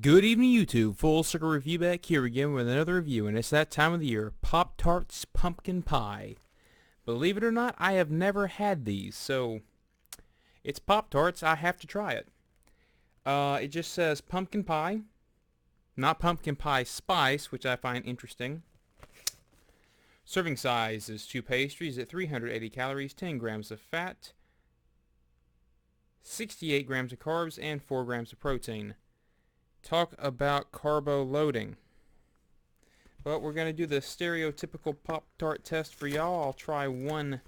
Good evening, YouTube. Full Circle Review back here again with another review, and it's that time of the year, Pop-Tarts Pumpkin Pie. Believe it or not, I have never had these, so it's Pop-Tarts. I have to try it. It just says pumpkin pie, not pumpkin pie spice, which I find interesting. Serving size is 2 pastries at 380 calories, 10 grams of fat, 68 grams of carbs, and 4 grams of protein. Talk about carbo loading. But we're going to do the stereotypical Pop-Tart test for y'all. I'll try one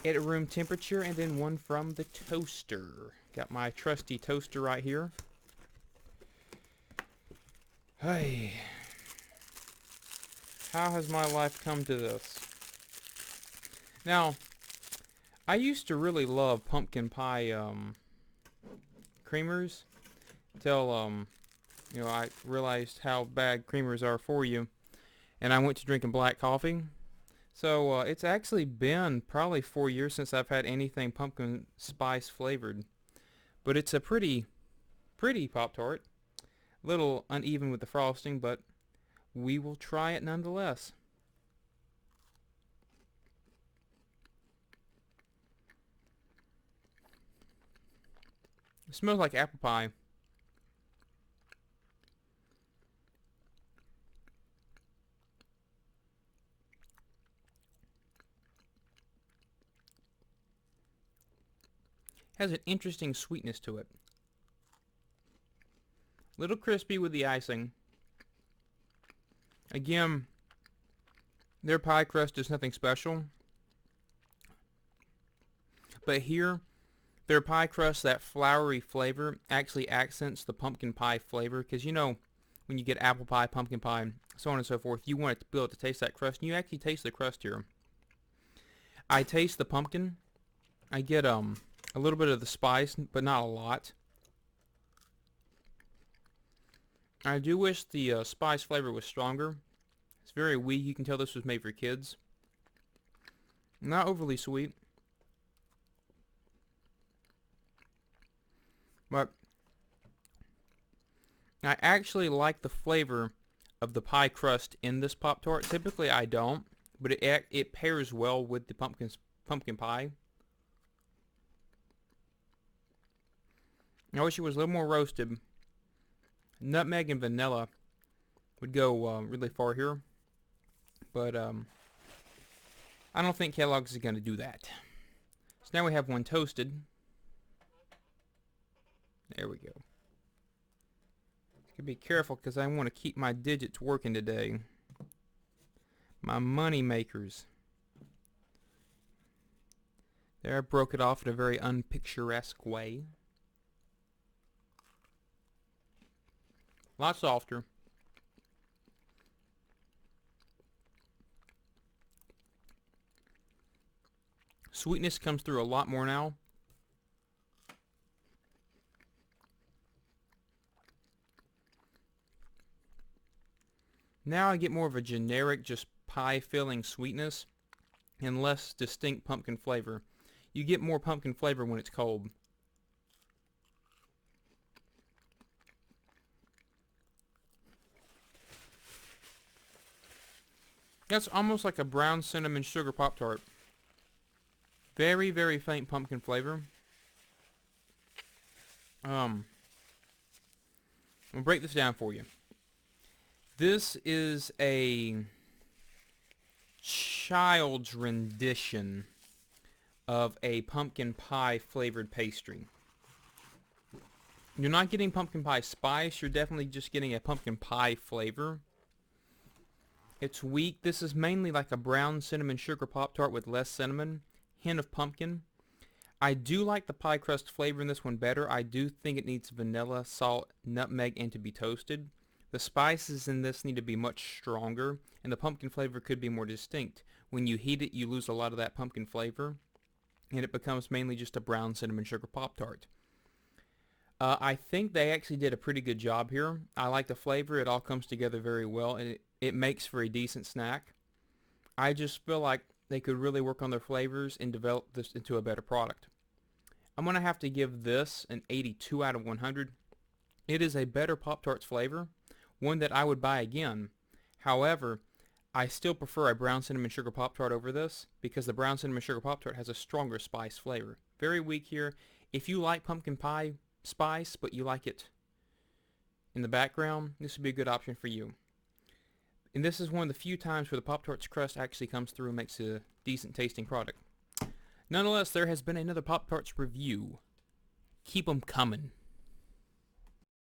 at room temperature and then one from the toaster. Got my trusty toaster right here. Hey, how has my life come to this? Now, I used to really love pumpkin pie creamers until I realized how bad creamers are for you, and I went to drinking black coffee. So it's actually been probably 4 years since I've had anything pumpkin spice flavored, but it's a pretty Pop-Tart. A little uneven with the frosting, but we will try it nonetheless. It smells like apple pie. Has an interesting sweetness to it. Little crispy with the icing. Again, their pie crust is nothing special. But here, their pie crust, that floury flavor, actually accents the pumpkin pie flavor. Because when you get apple pie, pumpkin pie, so on and so forth, you want to be able to taste that crust. And you actually taste the crust here. I taste the pumpkin. I get a little bit of the spice, but not a lot. I do wish the spice flavor was stronger. It's very weak. You can tell this was made for kids. Not overly sweet. But I actually like the flavor of the pie crust in this Pop-Tart. Typically I don't, but it pairs well with the pumpkin pie. I wish it was a little more roasted. Nutmeg and vanilla would go really far here. But I don't think Kellogg's is going to do that. So now we have one toasted. There we go. Gotta be careful because I want to keep my digits working today. My money makers. There, I broke it off in a very unpicturesque way. A lot softer. Sweetness comes through a lot more now. Now I get more of a generic, just pie-filling sweetness and less distinct pumpkin flavor. You get more pumpkin flavor when it's cold. That's almost like a brown cinnamon sugar Pop-Tart. Very, very faint pumpkin flavor. I'll break this down for you. This is a child's rendition of a pumpkin pie flavored pastry. You're not getting pumpkin pie spice, you're definitely just getting a pumpkin pie flavor. It's weak. This is mainly like a brown cinnamon sugar Pop-Tart with less cinnamon, hint of pumpkin. I do like the pie crust flavor in this one better. I do think it needs vanilla, salt, nutmeg, and to be toasted. The spices in this need to be much stronger, and the pumpkin flavor could be more distinct. When you heat it, you lose a lot of that pumpkin flavor, and it becomes mainly just a brown cinnamon sugar Pop-Tart. I think they actually did a pretty good job here. I like the flavor. It all comes together very well, and it makes for a decent snack. I just feel like they could really work on their flavors and develop this into a better product. I'm going to have to give this an 82 out of 100. It is a better Pop-Tarts flavor, one that I would buy again. However, I still prefer a brown cinnamon sugar Pop-Tart over this because the brown cinnamon sugar Pop-Tart has a stronger spice flavor. Very weak here. If you like pumpkin pie spice, but you like it in the background, this would be a good option for you. And this is one of the few times where the Pop-Tarts crust actually comes through and makes a decent tasting product. Nonetheless, there has been another Pop-Tarts review. Keep 'em coming.